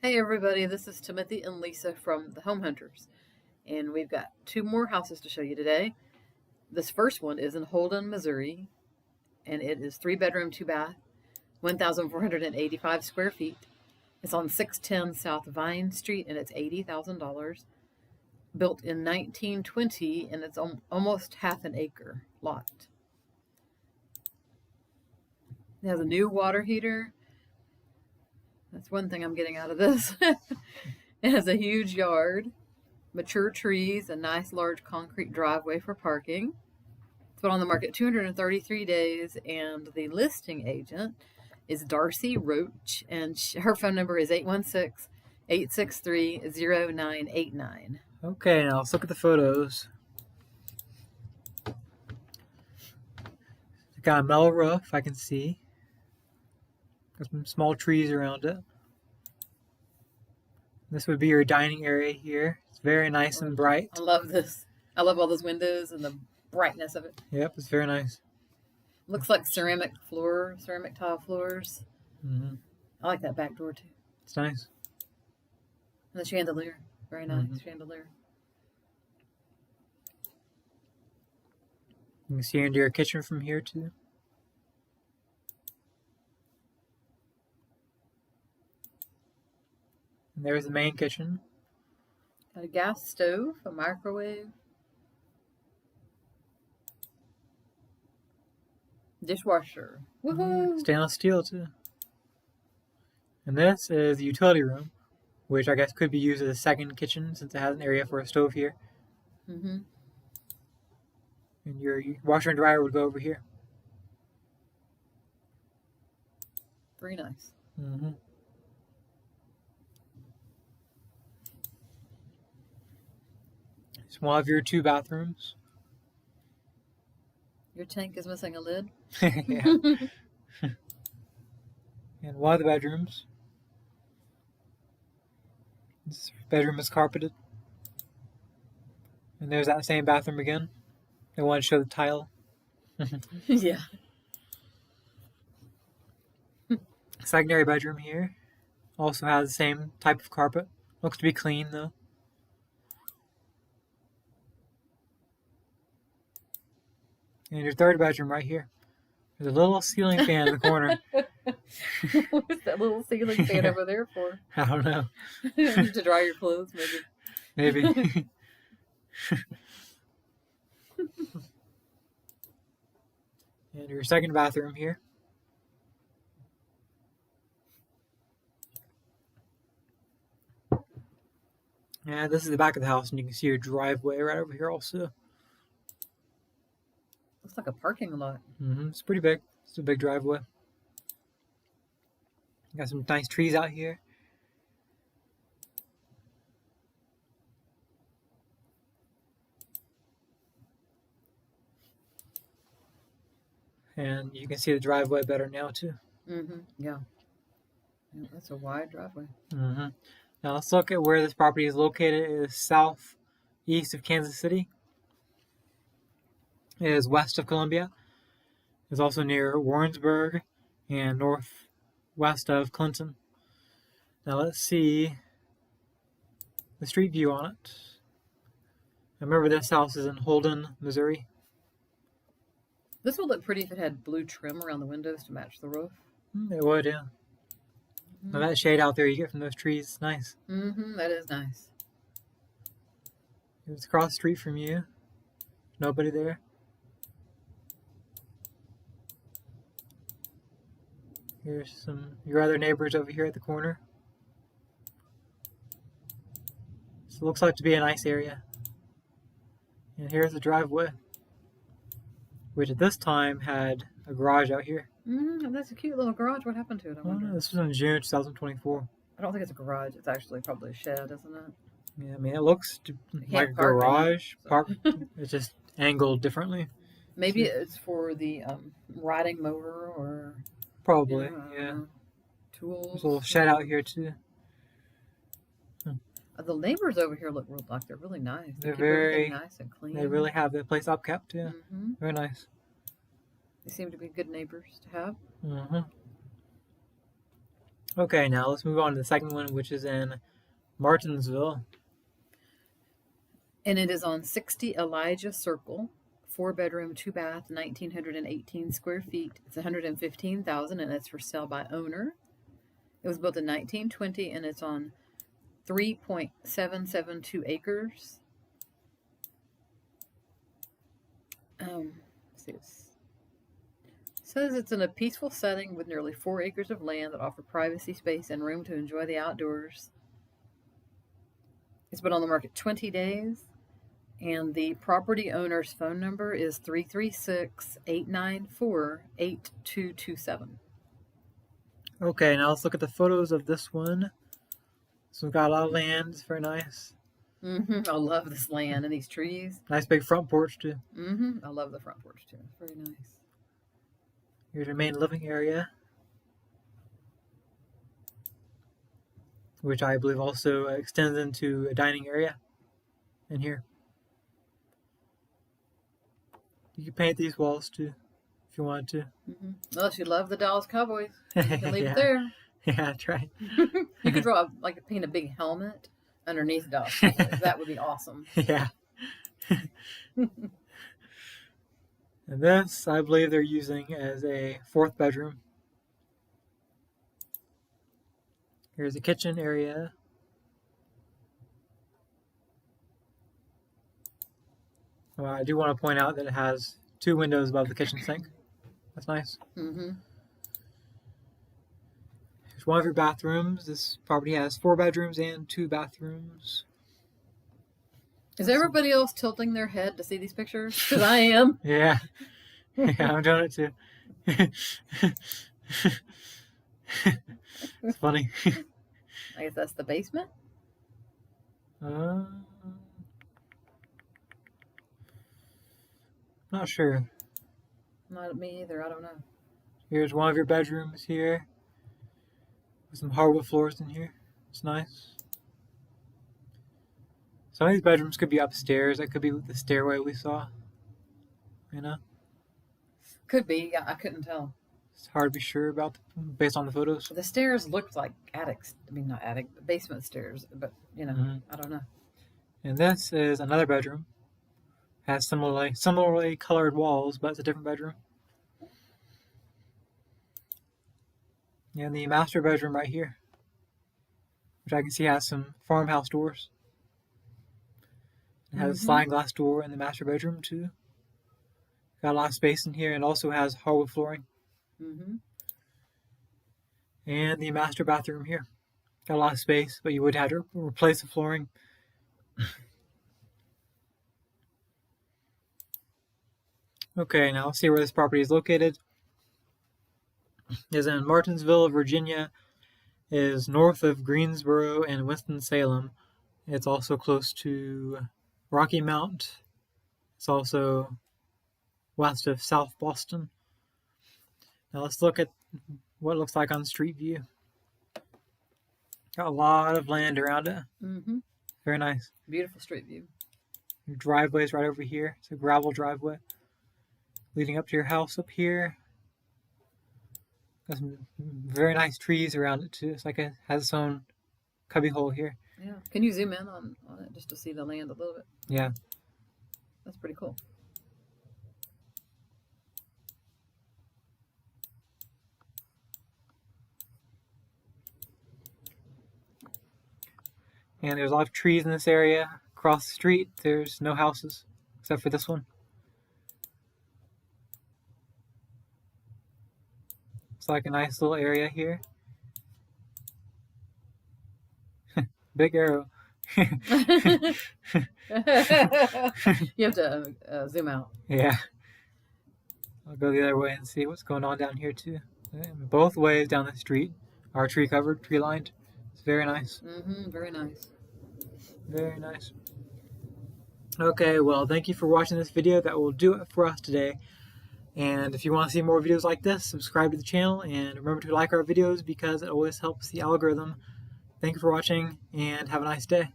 Hey everybody, this is Timothy and Lisa from the Home Hunters, and we've got two more houses to show you today. This first one is in Holden, Missouri, and it is 3 bedroom, 2 bath, 1,485 square feet. It's on 610 South Vine Street, and it's $80,000. Built in 1920, and it's almost half an acre lot. It has a new water heater. That's one thing I'm getting out of this. It has a huge yard, mature trees, a nice large concrete driveway for parking. It's been on the market 233 days, and the listing agent is Darcy Roach, and her phone number is 816-863-0989. Okay, now let's look at the photos. It's got a metal roof, I can see. Got some small trees around it. This would be your dining area here. It's very nice and bright. I love this. I love all those windows and the brightness of it. Yep, it's very nice. Looks like ceramic tile floors. Mm-hmm. I like that back door too. It's nice. And the chandelier. Very nice chandelier. You can see into your kitchen from here too. And there's the main kitchen. Got a gas stove, a microwave, dishwasher. Woohoo! Stainless steel too. And this is the utility room, which I guess could be used as a second kitchen since it has an area for a stove here. Mm-hmm. And your washer and dryer would go over here. Very nice. Mm-hmm. It's one of your 2 bathrooms. Your tank is missing a lid. Yeah. And one of the bedrooms. This bedroom is carpeted. And there's that same bathroom again. I want to show the tile. Yeah. Secondary bedroom here. Also has the same type of carpet. Looks to be clean though. And your third bedroom right here. There's a little ceiling fan in the corner. What's that little ceiling fan over there for? I don't know. To dry your clothes, maybe. Maybe. And your second bathroom here. And this is the back of the house, and you can see your driveway right over here also. Looks like a parking lot. It's pretty big. It's a big driveway. Got some nice trees out here. And you can see the driveway better now too. Yeah. That's a wide driveway. Now let's look at where this property is located. It is southeast of Kansas City. It is west of Columbia. It's also near Warrensburg and northwest of Clinton. Now let's see the street view on it. Remember, this house is in Holden, Missouri. This would look pretty if it had blue trim around the windows to match the roof. It would, yeah. Now that shade out there you get from those trees is nice. That is nice. It's across the street from you. Nobody there. Here's some your other neighbors over here at the corner. So it looks like to be a nice area. And here's the driveway, which at this time had a garage out here. That's a cute little garage. What happened to it? I wonder. No, this was in June 2024. I don't think it's a garage. It's actually probably a shed, isn't it? Yeah, I mean, it looks like a garage. It's just angled differently. Maybe it's for the riding mower or... Probably, yeah. Tools. There's a little shed out here too. The neighbors over here look like they're really nice. They're keep very everything nice and clean. They really have the place upkept, yeah. Very nice. They seem to be good neighbors to have. Okay, now let's move on to the second one, which is in Martinsville. And it is on 60 Elijah Circle, 4-bedroom, 2-bath, 1,918 square feet. It's 115,000, and it's for sale by owner. It was built in 1920, and it's on 3.772 acres. See, it says it's in a peaceful setting with nearly 4 acres of land that offer privacy, space, and room to enjoy the outdoors. It's been on the market 20 days, and the property owner's phone number is 336-894-8227. Okay, now let's look at the photos of this one. So we've got a lot of land. It's very nice. I love this land and these trees. Nice big front porch too. I love the front porch too. It's very nice. Here's your main living area, which I believe also extends into a dining area in here. You can paint these walls too if you wanted to. Unless you love the Dallas Cowboys, you can leave it there. Yeah, that's right. You could draw, paint a big helmet underneath Dallas Cowboys. That would be awesome. Yeah. And this, I believe they're using as a 4th bedroom. Here's the kitchen area. Well, I do want to point out that it has 2 windows above the kitchen sink. That's nice. Here's one of your bathrooms. This property has 4 bedrooms and 2 bathrooms. Is everybody else tilting their head to see these pictures? Because I am. Yeah. Yeah, I'm doing it too. It's funny. I guess that's the basement. Not sure. Not me either. I don't know. Here's one of your bedrooms here. With some hardwood floors in here. It's nice. Some of these bedrooms could be upstairs. That could be the stairway we saw. You know? Could be. Yeah, I couldn't tell. It's hard to be sure about based on the photos. The stairs looked like attics. I mean, not attic, but basement stairs. But, I don't know. And this is another bedroom. Has similarly colored walls, but it's a different bedroom. And the master bedroom right here, which I can see has some farmhouse doors. It has a sliding glass door in the master bedroom too. Got a lot of space in here, and also has hardwood flooring. And the master bathroom here. Got a lot of space, but you would have to replace the flooring. Okay, now let's see where this property is located. It is in Martinsville, Virginia. It is north of Greensboro and Winston-Salem. It's also close to Rocky Mount. It's also west of South Boston. Now let's look at what it looks like on Street View. Got a lot of land around it. Very nice. Beautiful street view. Your driveway's right over here. It's a gravel driveway leading up to your house up here. Got some very nice trees around it too. It's like it has its own cubby hole here. Yeah. Can you zoom in on it just to see the land a little bit? Yeah. That's pretty cool. And there's a lot of trees in this area. Across the street, there's no houses except for this one. It's like a nice little area here. Big arrow. You have to zoom out. Yeah. I'll go the other way and see what's going on down here too. And both ways down the street are tree covered, tree lined. It's very nice. Very nice. Very nice. Okay, well, thank you for watching this video. That will do it for us today. And if you want to see more videos like this, subscribe to the channel and remember to like our videos because it always helps the algorithm. Thank you for watching and have a nice day.